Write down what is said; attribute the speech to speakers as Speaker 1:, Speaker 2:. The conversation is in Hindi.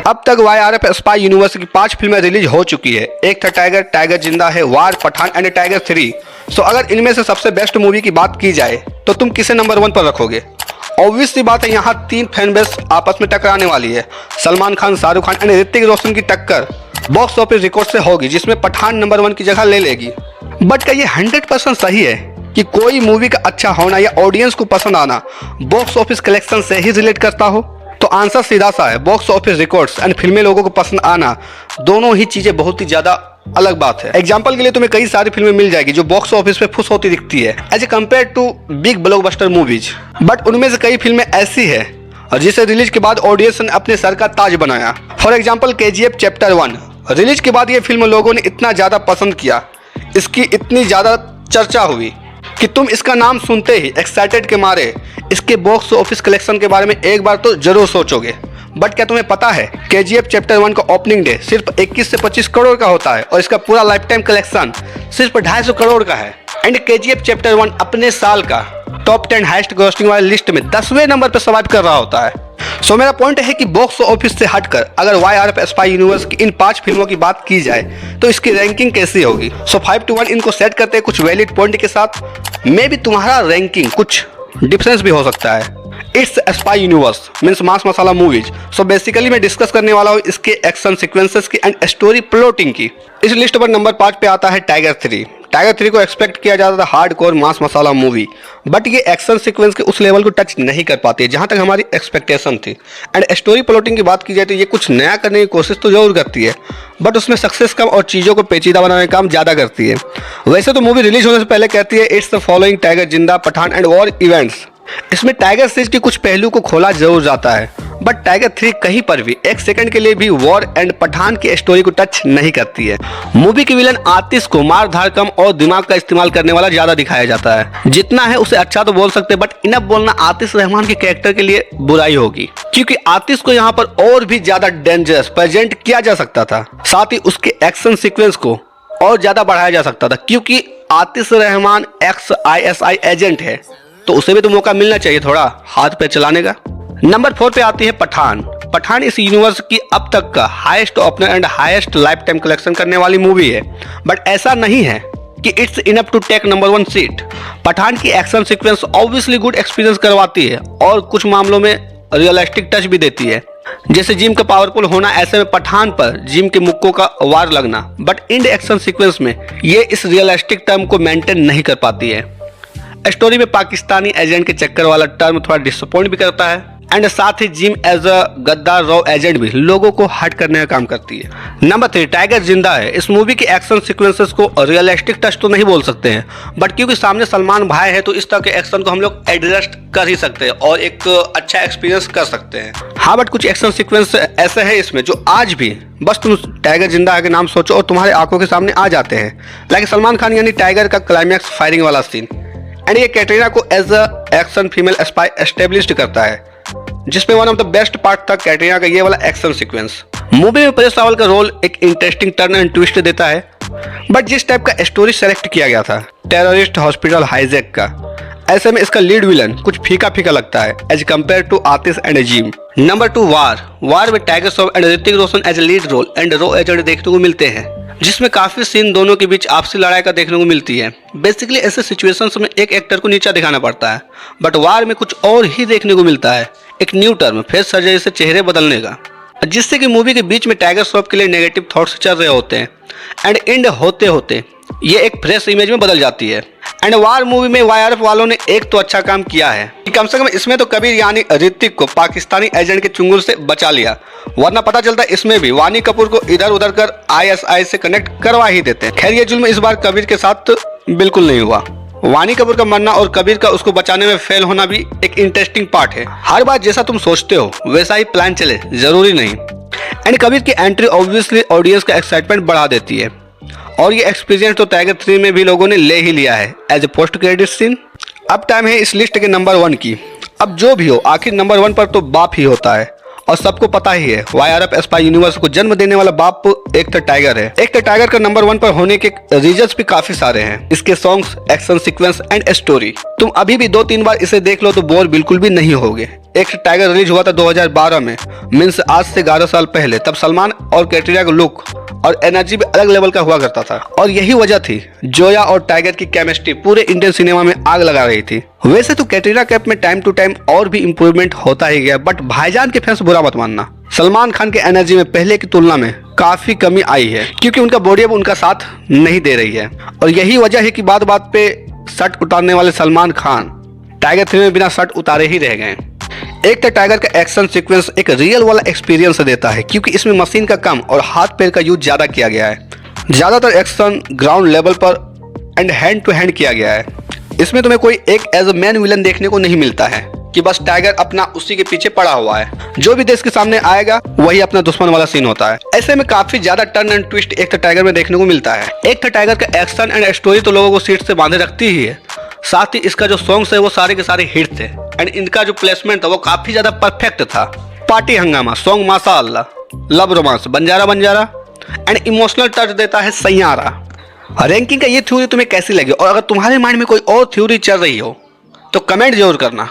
Speaker 1: अब तक YRF स्पाई यूनिवर्स की 5 फिल्में रिलीज हो चुकी है। एक था टाइगर, टाइगर जिंदा है, वार, पठान एंड टाइगर 3। सो अगर इनमें से सबसे बेस्ट मूवी की बात की जाए तो तुम किसे नंबर 1 पर रखोगे? ऑब्वियस सी बात है, यहाँ 3 फैन बेस आपस में टकराने वाली है। सलमान खान, शाहरुख खान एंड ऋतिक रोशन की टक्कर बॉक्स ऑफिस रिकॉर्ड से होगी, जिसमें पठान नंबर 1 की जगह ले लेगी। बट क्या ये 100% सही है कि कोई मूवी का अच्छा होना या ऑडियंस को पसंद आना बॉक्स ऑफिस कलेक्शन से ही रिलेट करता हो? तो आंसर सीधा सा है, बॉक्स ऑफिस रिकॉर्ड्स एंड फिल्में लोगों को पसंद आना दोनों ही चीजें बहुत ही ज्यादा अलग बात है। एग्जाम्पल के लिए तुम्हें कई सारी फिल्में मिल जाएगी जो बॉक्स ऑफिस पे खुश होती दिखती है as a compare to big blockbuster movies, but उनमें से कई फिल्में ऐसी है और जिसे रिलीज के बाद ऑडियंस ने अपने सर का ताज बनाया। For example KGF chapter 1 release के बाद ये फिल्म लोगों ने इतना ज्यादा पसंद किया, इसकी इतनी ज्यादा चर्चा हुई कि तुम इसका नाम सुनते ही एक्साइटेड के मारे इसके बॉक्स ऑफिस कलेक्शन के बारे में एक बार तो जरूर सोचोगे। बट क्या तुम्हें पता है KGF चैप्टर 1 का ओपनिंग डे सिर्फ 21 से 25 करोड़ का होता है और इसका पूरा लाइफ टाइम कलेक्शन सिर्फ 250 करोड़ का है। एंड KGF चैप्टर 1 अपने साल का टॉप 10 हाईएस्ट ग्रॉसिंग वाली लिस्ट में 10वें नंबर पर सर्वाइव कर रहा होता है। सो मेरा पॉइंट है कि बॉक्स ऑफिस से हटकर अगर YRF स्पाई यूनिवर्स की इन 5 फिल्मों की बात की जाए तो इसकी रैंकिंग कैसी होगी? सो 5 to 1 इनको सेट करते हैं कुछ वैलिड पॉइंट के साथ। मे भी तुम्हारा रैंकिंग कुछ डिफरेंस भी हो सकता है। It's spy universe means mass masala movies. So basically मैं डिस्कस करने वाला हूँ इसके एक्शन सीक्वेंसेस की एंड स्टोरी प्लॉटिंग की। इस लिस्ट पर नंबर 5 पे आता है टाइगर 3। टाइगर 3 को एक्सपेक्ट किया जाता था hardcore mass masala movie, but ये एक्शन सीक्वेंस के उस लेवल को टच नहीं कर पाती है जहां तक हमारी एक्सपेक्टेशन थी। एंड स्टोरी प्लॉटिंग की बात की जाए तो ये कुछ नया करने की कोशिश तो जरूर करती है, बट उसमें सक्सेस कम और चीज़ों को पेचीदा बनाने का काम ज़्यादा करती है। वैसे तो मूवी रिलीज होने से पहले कहती है इट्स द फॉलोइंग टाइगर जिंदा, पठान एंड वॉर इवेंट्स। इसमें टाइगर सीरीज के कुछ पहलू को खोला जरूर जाता है, बट टाइगर 3 कहीं पर भी एक सेकंड के लिए भी वॉर एंड पठान की स्टोरी को टच नहीं करती है। मूवी के विलन आतिश को मार धार कम और दिमाग का इस्तेमाल करने वाला ज्यादा दिखाया जाता है। जितना है उसे अच्छा तो बोल सकते, बट इनफ बोलना आतिश रहमान के कैरेक्टर के लिए बुराई होगी, क्योंकि आतिश को यहाँ पर और भी ज्यादा डेंजरस प्रेजेंट किया जा सकता था। साथ ही उसके एक्शन सीक्वेंस को और ज्यादा बढ़ाया जा सकता था, क्योंकि आतिश रहमान एक्स ISI एजेंट है, तो उसे भी तो मौका मिलना चाहिए थोड़ा हाथ पे चलाने का। नंबर 4 पे आती है पठान। पठान इस यूनिवर्स की अब तक का highest opener and highest life time collection करने वाली मूवी है, बट ऐसा नहीं है कि it's enough to take number 1 सीट। पठान की action sequence obviously good experience करवाती है और कुछ मामलों में रियलिस्टिक टच भी देती है, जैसे जिम का पावरफुल होना। ऐसे में पठान पर जिम के मुक्कों का वार लगना, बट इंड एक्शन सीक्वेंस में ये इस रियलिस्टिक टर्म को मेंटेन नहीं कर पाती है। स्टोरी में पाकिस्तानी एजेंट के चक्कर वाला टर्म थोड़ा डिसअपॉइंट भी करता है, एंड साथ ही जिम एज अ गद्दार रॉ एजेंट भी लोगों को हट करने का काम करती है। नंबर 3 टाइगर जिंदा है। इस मूवी के एक्शन सीक्वेंसेस को रियलिस्टिक टच तो नहीं बोल सकते हैं, बट क्योंकि सामने सलमान भाई है तो इस तरह के एक्शन को हम लोग एडजस्ट कर ही सकते हैं और एक अच्छा एक्सपीरियंस कर सकते हैं। हाँ, बट कुछ एक्शन सीक्वेंस ऐसे है इसमें जो आज भी बस तुम टाइगर जिंदा है के नाम सोचो और तुम्हारे आंखों के सामने आ जाते हैं। लाइक सलमान खान यानी टाइगर का क्लाइमैक्स फायरिंग वाला सीन, एंड ये कैटरीना को as a action female spy established करता है, जिसमें one of the best part था कैटरीना का ये वाला एक्शन सीक्वेंस। मूवी में परेश रावल का रोल एक इंटरेस्टिंग टर्न एंड ट्विस्ट देता है, बट जिस टाइप का स्टोरी सेलेक्ट किया गया था टेररिस्ट हॉस्पिटल हाईजैक का, ऐसे में इसका लीड विलन कुछ फीका फीका लगता है as compare to Aatish and Jim. Number 2 War में Tiger Shroff and Hrithik Roshan as lead role and रॉ एजेंट देखने को मिलते हैं, जिसमें काफी सीन दोनों के बीच आपसी लड़ाई का देखने को मिलती है। बेसिकली ऐसे सिचुएशंस में एक एक्टर को नीचा दिखाना पड़ता है, बट वार में कुछ और ही देखने को मिलता है, एक न्यू टर्म फेस सर्जरी से चेहरे बदलने का, जिससे कि मूवी के बीच में टाइगर श्रॉफ के लिए नेगेटिव थॉट्स चल रहे होते हैं एंड एंड होते होते ये एक फ्रेश इमेज में बदल जाती है। एंड वार मूवी में YRF वालों ने एक तो अच्छा काम किया है कि कम से कम इसमें तो कबीर यानी ऋतिक को पाकिस्तानी एजेंट के चुंगल से बचा लिया, वरना पता चलता इसमें भी वानी कपूर को इधर उधर कर ISI से कनेक्ट करवा ही देते हैं। खैर ये जुल्म इस बार कबीर के साथ बिल्कुल नहीं हुआ। वानी कपूर का मरना और कबीर का उसको बचाने में फेल होना भी एक इंटरेस्टिंग पार्ट है। हर बार जैसा तुम सोचते हो वैसा ही प्लान चले जरूरी नहीं। एंड कबीर की एंट्री ऑब्वियसली ऑडियंस का एक्साइटमेंट बढ़ा देती है, और ये एक्सपीरियंस तो टाइगर 3 में भी लोगों ने ले ही लिया है as a post credit scene. अब टाइम है इस लिस्ट के नंबर 1 की। अब जो भी हो आखिर नंबर 1 पर तो बाप ही होता है, और सबको पता ही है YRF स्पाई यूनिवर्स को जन्म देने वाला बाप एक तो टाइगर है। एक तो टाइगर का नंबर 1 पर होने के रीजंस भी काफी सारे हैं, इसके songs, action sequence and story. तुम अभी भी 2-3 बार इसे देख लो तो बोर बिल्कुल भी नहीं होगे। एक टाइगर रिलीज हुआ था 2012 में, मीन्स आज से 11 साल पहले। तब सलमान और कैटरीना का लुक और एनर्जी भी अलग लेवल का हुआ करता था और यही वजह थी जोया और टाइगर की केमिस्ट्री पूरे इंडियन सिनेमा में आग लगा रही थी। वैसे तो कैटरीना कैफ में टाइम टू टाइम और भी इम्प्रूवमेंट होता ही गया, बट भाईजान के फैंस बुरा मत मानना, सलमान खान के एनर्जी में पहले की तुलना में काफी कमी आई है, क्योंकि उनका बॉडी अब उनका साथ नहीं दे रही है। और यही वजह है कि बात बात पे शर्ट उतारने वाले सलमान खान टाइगर 3 में बिना शर्ट उतारे ही रह गए। एक तो टाइगर का एक्शन सीक्वेंस एक रियल वाला एक्सपीरियंस देता है, क्योंकि इसमें मशीन का कम और हाथ पैर का यूज ज्यादा किया गया है। ज्यादातर एक्शन ग्राउंड लेवल पर एंड हैंड टू हैंड किया गया है। इसमें तुम्हें कोई एक एज अ मैन विलन देखने को नहीं मिलता है कि बस टाइगर अपना उसी के पीछे पड़ा हुआ है, जो भी देश के सामने आएगा वही अपना दुश्मन वाला सीन होता है। ऐसे में काफी ज्यादा टर्न एंड ट्विस्ट एक तो टाइगर में देखने को मिलता है। एक तो टाइगर का एक्शन एंड स्टोरी तो लोगों को सीट से बांधे रखती ही है, साथ ही इसका जो सॉन्ग्स है वो सारे के सारे हिट थे एंड इनका जो प्लेसमेंट था वो काफी ज्यादा परफेक्ट था। पार्टी हंगामा सॉन्ग माशाअल्लाह, love romance Banjara Banjara and emotional touch देता है सैयारा। रैंकिंग का ये थ्योरी तुम्हें कैसी लगी, और अगर तुम्हारे माइंड में कोई और थ्योरी चल रही हो तो कमेंट जरूर करना।